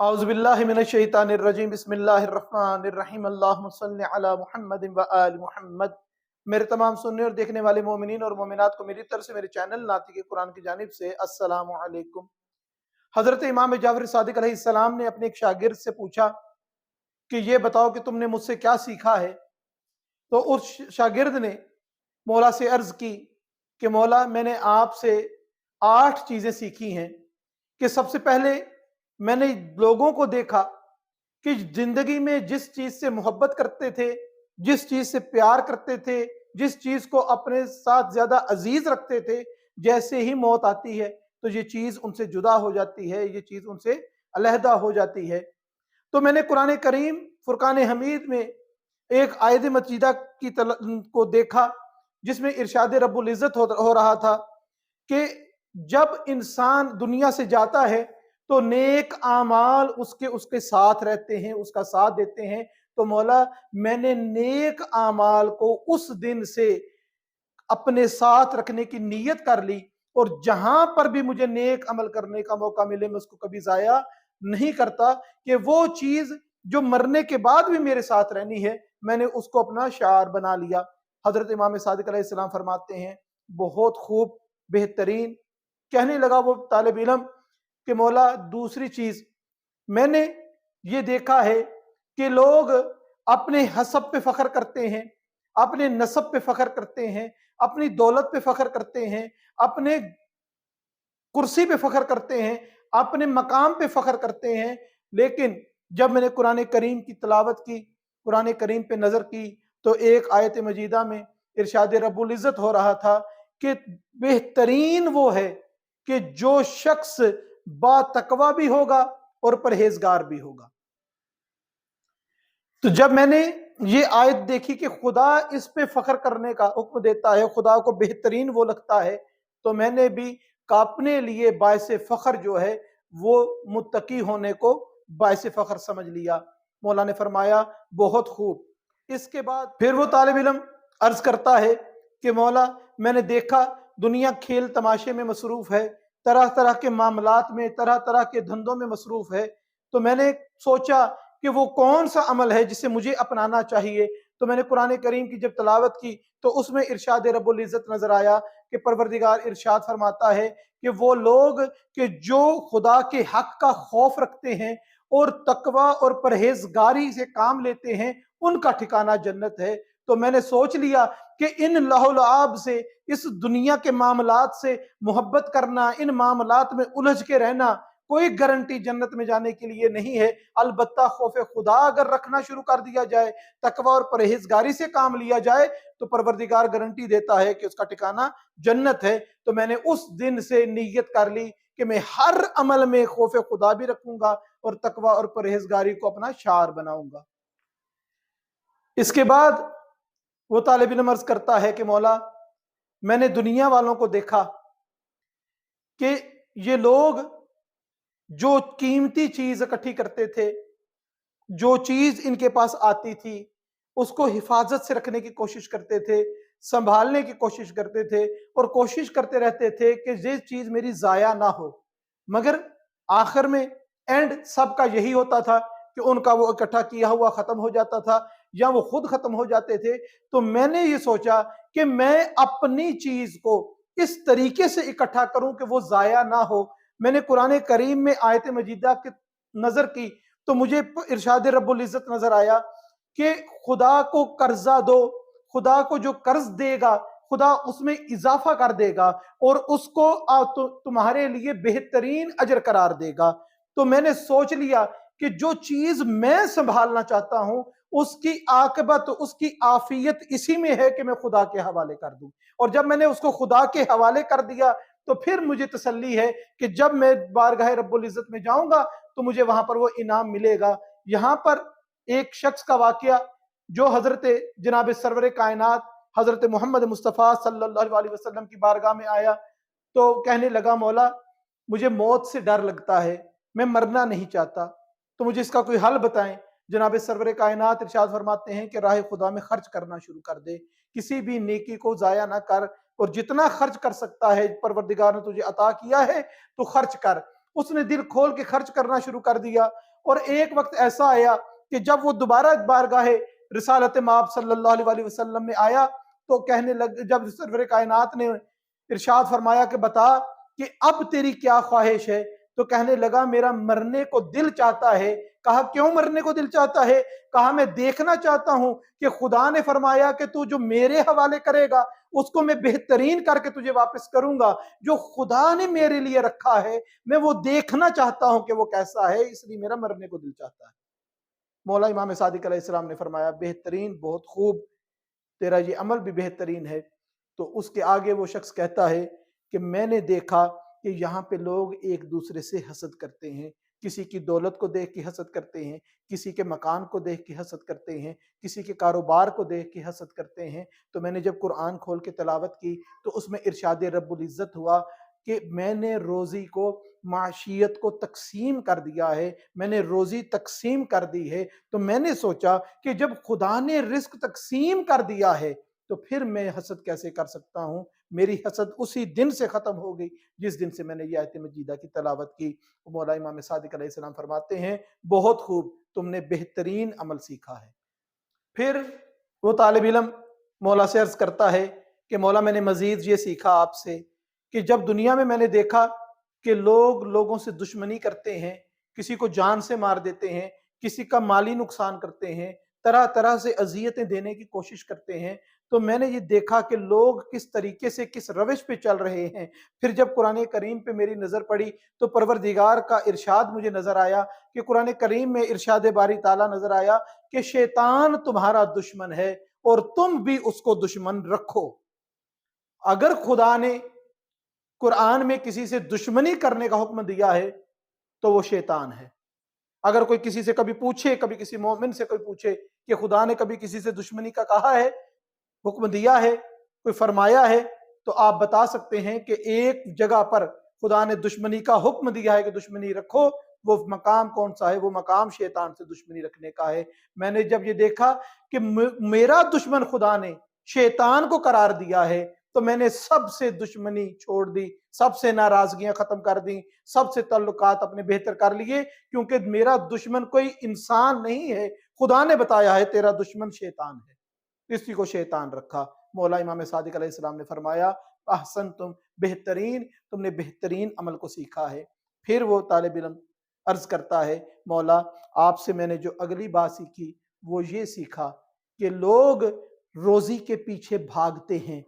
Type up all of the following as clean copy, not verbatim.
اعوذ باللہ من الشیطان الرجیم بسم اللہ الرحمن الرحیم اللہم صلی علی محمد و آل محمد۔ میرے تمام سننے اور دیکھنے والے مومنین اور مومنات کو میری طرف سے میرے چینل ناطق قرآن کی جانب سے السلام علیکم۔ حضرت امام جعفر صادق علیہ السلام نے اپنے ایک شاگرد سے پوچھا کہ یہ بتاؤ کہ تم نے مجھ سے کیا سیکھا ہے؟ تو اس شاگرد نے مولا سے عرض کی کہ مولا میں نے آپ سے 8 چیزیں سیکھی ہیں کہ سب سے پہلے میں نے لوگوں کو دیکھا کہ زندگی میں جس چیز سے محبت کرتے تھے، جس چیز سے پیار کرتے تھے، جس چیز کو اپنے ساتھ زیادہ عزیز رکھتے تھے، جیسے ہی موت آتی ہے تو یہ چیز ان سے جدا ہو جاتی ہے، یہ چیز ان سے علیحدہ ہو جاتی ہے۔ تو میں نے قرآن کریم فرقان حمید میں ایک آیت مجیدہ کو دیکھا جس میں ارشاد رب العزت ہو رہا تھا کہ جب انسان دنیا سے جاتا ہے تو نیک اعمال اس کے ساتھ رہتے ہیں، اس کا ساتھ دیتے ہیں۔ تو مولا میں نے نیک اعمال کو اس دن سے اپنے ساتھ رکھنے کی نیت کر لی، اور جہاں پر بھی مجھے نیک عمل کرنے کا موقع ملے میں اس کو کبھی ضائع نہیں کرتا، کہ وہ چیز جو مرنے کے بعد بھی میرے ساتھ رہنی ہے میں نے اس کو اپنا شعار بنا لیا۔ حضرت امام صادق علیہ السلام فرماتے ہیں بہت خوب، بہترین۔ کہنے لگا وہ طالب علم کہ مولا دوسری چیز میں نے یہ دیکھا ہے کہ لوگ اپنے حسب پہ فخر کرتے ہیں، اپنے نسب پہ فخر کرتے ہیں، اپنی دولت پہ فخر کرتے ہیں، اپنے کرسی پہ فخر کرتے ہیں، اپنے مقام پہ فخر کرتے ہیں، لیکن جب میں نے قرآن کریم کی تلاوت کی، قرآن کریم پہ نظر کی تو ایک آیت مجیدہ میں ارشاد رب العزت ہو رہا تھا کہ بہترین وہ ہے کہ جو شخص با تقوی بھی ہوگا اور پرہیزگار بھی ہوگا۔ تو جب میں نے یہ آیت دیکھی کہ خدا اس پہ فخر کرنے کا حکم دیتا ہے، خدا کو بہترین وہ لگتا ہے، تو میں نے بھی اپنے لیے باعث فخر جو ہے وہ متقی ہونے کو باعث فخر سمجھ لیا۔ مولا نے فرمایا بہت خوب۔ اس کے بعد پھر وہ طالب علم عرض کرتا ہے کہ مولا میں نے دیکھا دنیا کھیل تماشے میں مصروف ہے، طرح طرح کے معاملات میں، طرح طرح کے دھندوں میں مصروف ہے، تو میں نے سوچا کہ وہ کون سا عمل ہے جسے مجھے اپنانا چاہیے۔ تو میں نے قرآن کریم کی جب تلاوت کی تو اس میں ارشاد رب العزت نظر آیا کہ پروردگار ارشاد فرماتا ہے کہ وہ لوگ کہ جو خدا کے حق کا خوف رکھتے ہیں اور تقوی اور پرہیزگاری سے کام لیتے ہیں ان کا ٹھکانہ جنت ہے۔ تو میں نے سوچ لیا کہ ان لہو لعاب سے، اس دنیا کے معاملات سے محبت کرنا، ان معاملات میں الجھ کے رہنا کوئی گارنٹی جنت میں جانے کے لیے نہیں ہے۔ البتہ خوف خدا اگر رکھنا شروع کر دیا جائے، تقوی اور پرہیزگاری سے کام لیا جائے تو پروردگار گارنٹی دیتا ہے کہ اس کا ٹھکانہ جنت ہے۔ تو میں نے اس دن سے نیت کر لی کہ میں ہر عمل میں خوف خدا بھی رکھوں گا اور تقوی اور پرہیزگاری کو اپنا شعار بناؤں گا۔ اس کے بعد وہ طالب علم عرض کرتا ہے کہ مولا میں نے دنیا والوں کو دیکھا کہ یہ لوگ جو قیمتی چیز اکٹھی کرتے تھے، جو چیز ان کے پاس آتی تھی اس کو حفاظت سے رکھنے کی کوشش کرتے تھے، سنبھالنے کی کوشش کرتے تھے اور کوشش کرتے رہتے تھے کہ یہ چیز میری ضائع نہ ہو، مگر آخر میں اینڈ سب کا یہی ہوتا تھا کہ ان کا وہ اکٹھا کیا ہوا ختم ہو جاتا تھا یا وہ خود ختم ہو جاتے تھے۔ تو میں نے یہ سوچا کہ میں اپنی چیز کو اس طریقے سے اکٹھا کروں کہ وہ ضائع نہ ہو۔ میں نے قرآن کریم میں آیت مجیدہ کی نظر کی تو مجھے ارشاد رب العزت نظر آیا کہ خدا کو قرضہ دو، خدا کو جو قرض دے گا خدا اس میں اضافہ کر دے گا اور اس کو تمہارے لیے بہترین اجر قرار دے گا۔ تو میں نے سوچ لیا کہ جو چیز میں سنبھالنا چاہتا ہوں اس کی عاقبت، اس کی عافیت اسی میں ہے کہ میں خدا کے حوالے کر دوں، اور جب میں نے اس کو خدا کے حوالے کر دیا تو پھر مجھے تسلی ہے کہ جب میں بارگاہ رب العزت میں جاؤں گا تو مجھے وہاں پر وہ انعام ملے گا۔ یہاں پر ایک شخص کا واقعہ جو حضرت جناب سرور کائنات حضرت محمد مصطفیٰ صلی اللہ علیہ وسلم کی بارگاہ میں آیا تو کہنے لگا مولا مجھے موت سے ڈر لگتا ہے، میں مرنا نہیں چاہتا، تو مجھے اس کا کوئی حل بتائیں۔ جناب سرور کائنات ارشاد فرماتے ہیں کہ راہ خدا میں خرچ کرنا شروع کر دے، کسی بھی نیکی کو ضائع نہ کر، اور جتنا خرچ کر سکتا ہے پروردگار نے تجھے عطا کیا ہے تو خرچ کر۔ اس نے دل کھول کے خرچ کرنا شروع کر دیا اور ایک وقت ایسا آیا کہ جب وہ دوبارہ بارگاہ رسالت مآب صلی اللہ علیہ وسلم میں آیا تو کہنے لگ، جب سرور کائنات نے ارشاد فرمایا کہ بتا کہ اب تیری کیا خواہش ہے، تو کہنے لگا میرا مرنے کو دل چاہتا ہے۔ کہا کیوں مرنے کو دل چاہتا ہے؟ کہا میں دیکھنا چاہتا ہوں کہ خدا نے فرمایا کہ تو جو میرے حوالے کرے گا اس کو میں بہترین کر کے تجھے واپس کروں گا، جو خدا نے میرے لیے رکھا ہے میں وہ دیکھنا چاہتا ہوں کہ وہ کیسا ہے، اس لیے میرا مرنے کو دل چاہتا ہے۔ مولا امام صادق علیہ السلام نے فرمایا بہترین، بہت خوب، تیرا یہ عمل بھی بہترین ہے۔ تو اس کے آگے وہ شخص کہتا ہے کہ میں نے دیکھا کہ یہاں پہ لوگ ایک دوسرے سے حسد کرتے ہیں، کسی کی دولت کو دیکھ کے حسد کرتے ہیں، کسی کے مکان کو دیکھ کے حسد کرتے ہیں، کسی کے کاروبار کو دیکھ کے حسد کرتے ہیں۔ تو میں نے جب قرآن کھول کے تلاوت کی تو اس میں ارشاد رب العزت ہوا کہ میں نے روزی کو، معاشیت کو تقسیم کر دیا ہے، میں نے روزی تقسیم کر دی ہے۔ تو میں نے سوچا کہ جب خدا نے رزق تقسیم کر دیا ہے تو پھر میں حسد کیسے کر سکتا ہوں؟ میری حسد اسی دن سے ختم ہو گئی جس دن سے میں نے یہ آیت مجیدہ کی تلاوت کی۔ مولا امام صادق علیہ السلام فرماتے ہیں بہت خوب، تم نے بہترین عمل سیکھا ہے۔ پھر وہ طالب علم مولا سے عرض کرتا ہے کہ مولا میں نے مزید یہ سیکھا آپ سے کہ جب دنیا میں نے دیکھا کہ لوگ لوگوں سے دشمنی کرتے ہیں، کسی کو جان سے مار دیتے ہیں، کسی کا مالی نقصان کرتے ہیں، طرح طرح سے اذیتیں دینے کی کوشش کرتے ہیں، تو میں نے یہ دیکھا کہ لوگ کس طریقے سے، کس روش پہ چل رہے ہیں۔ پھر جب قرآن کریم پہ میری نظر پڑی تو پروردگار کا ارشاد مجھے نظر آیا کہ قرآن کریم میں ارشاد باری تعالیٰ نظر آیا کہ شیطان تمہارا دشمن ہے اور تم بھی اس کو دشمن رکھو۔ اگر خدا نے قرآن میں کسی سے دشمنی کرنے کا حکم دیا ہے تو وہ شیطان ہے۔ اگر کوئی کسی سے کبھی پوچھے، کبھی کسی مومن سے کوئی پوچھے کہ خدا نے کبھی کسی سے دشمنی کا کہا ہے، حکم دیا ہے، کوئی فرمایا ہے، تو آپ بتا سکتے ہیں کہ ایک جگہ پر خدا نے دشمنی کا حکم دیا ہے کہ دشمنی رکھو، وہ مقام کون سا ہے؟ وہ مقام شیطان سے دشمنی رکھنے کا ہے۔ میں نے جب یہ دیکھا کہ میرا دشمن خدا نے شیطان کو قرار دیا ہے تو میں نے سب سے دشمنی چھوڑ دی، سب سے ناراضگیاں ختم کر دیں، سب سے تعلقات اپنے بہتر کر لیے، کیونکہ میرا دشمن کوئی انسان نہیں ہے، خدا نے بتایا ہے تیرا دشمن شیطان ہے، اسی کو شیطان رکھا۔ مولا امام صادق علیہ السلام نے فرمایا احسن، تم نے بہترین عمل کو سیکھا ہے۔ پھر وہ طالب علم عرض کرتا ہے مولا آپ سے میں نے جو اگلی بات سیکھی وہ یہ سیکھا کہ لوگ روزی کے پیچھے بھاگتے ہیں،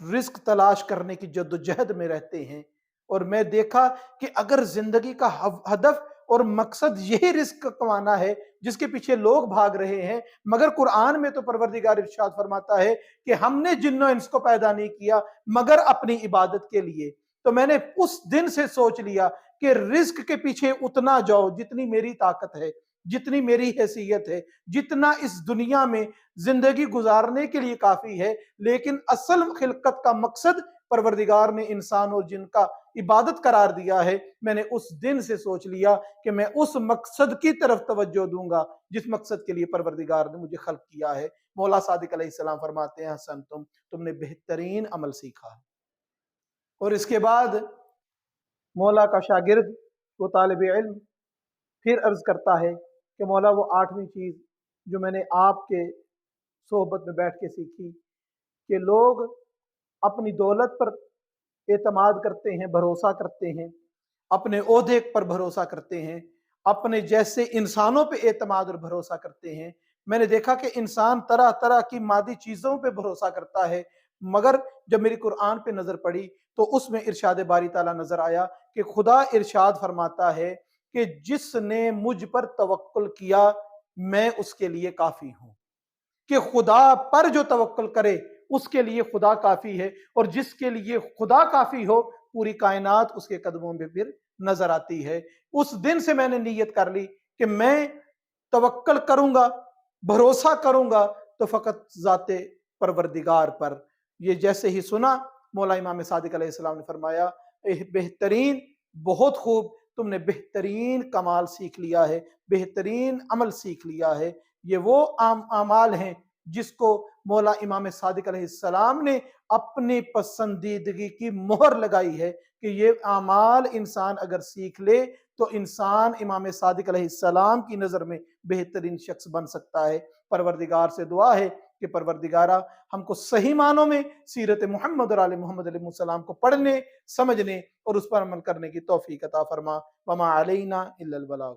رزق تلاش کرنے کی جدوجہد میں رہتے ہیں، اور میں دیکھا کہ اگر زندگی کا ہدف اور مقصد یہی رزق کمانا ہے جس کے پیچھے لوگ بھاگ رہے ہیں، مگر قرآن میں تو پروردگار ارشاد فرماتا ہے کہ ہم نے جن و انس کو پیدا نہیں کیا مگر اپنی عبادت کے لیے۔ تو میں نے اس دن سے سوچ لیا کہ رزق کے پیچھے اتنا جاؤ جتنی میری طاقت ہے، جتنی میری حیثیت ہے، جتنا اس دنیا میں زندگی گزارنے کے لیے کافی ہے، لیکن اصل خلقت کا مقصد پروردگار نے انسان اور جن کا عبادت قرار دیا ہے۔ میں نے اس دن سے سوچ لیا کہ میں اس مقصد کی طرف توجہ دوں گا جس مقصد کے لیے پروردگار نے مجھے خلق کیا ہے۔ مولا صادق علیہ السلام فرماتے ہیں حسن، تم نے بہترین عمل سیکھا ہے۔ اور اس کے بعد مولا کا شاگرد، وہ طالب علم پھر عرض کرتا ہے کہ مولا وہ 8ویں چیز جو میں نے آپ کے صحبت میں بیٹھ کے سیکھی کہ لوگ اپنی دولت پر اعتماد کرتے ہیں، بھروسہ کرتے ہیں، اپنے عہدے پر بھروسہ کرتے ہیں، اپنے جیسے انسانوں پہ اعتماد اور بھروسہ کرتے ہیں۔ میں نے دیکھا کہ انسان طرح طرح کی مادی چیزوں پہ بھروسہ کرتا ہے، مگر جب میری قرآن پہ نظر پڑی تو اس میں ارشاد باری تعالیٰ نظر آیا کہ خدا ارشاد فرماتا ہے کہ جس نے مجھ پر توکل کیا میں اس کے لیے کافی ہوں، کہ خدا پر جو توکل کرے اس کے لیے خدا کافی ہے، اور جس کے لیے خدا کافی ہو پوری کائنات اس کے قدموں میں پھر نظر آتی ہے۔ اس دن سے میں نے نیت کر لی کہ میں توکل کروں گا، بھروسہ کروں گا تو فقط ذات پروردگار پر۔ یہ جیسے ہی سنا مولا امام صادق علیہ السلام نے فرمایا بہترین، بہت خوب، تم نے بہترین کمال سیکھ لیا ہے، بہترین عمل سیکھ لیا ہے۔ یہ وہ اعمال ہیں جس کو مولا امام صادق علیہ السلام نے اپنی پسندیدگی کی مہر لگائی ہے کہ یہ اعمال انسان اگر سیکھ لے تو انسان امام صادق علیہ السلام کی نظر میں بہترین شخص بن سکتا ہے۔ پروردگار سے دعا ہے کہ پروردگارہ ہم کو صحیح معنوں میں سیرت محمد اور آل محمد علیہ السلام کو پڑھنے، سمجھنے اور اس پر عمل کرنے کی توفیق عطا فرما۔ وما علینا الا البلاغ۔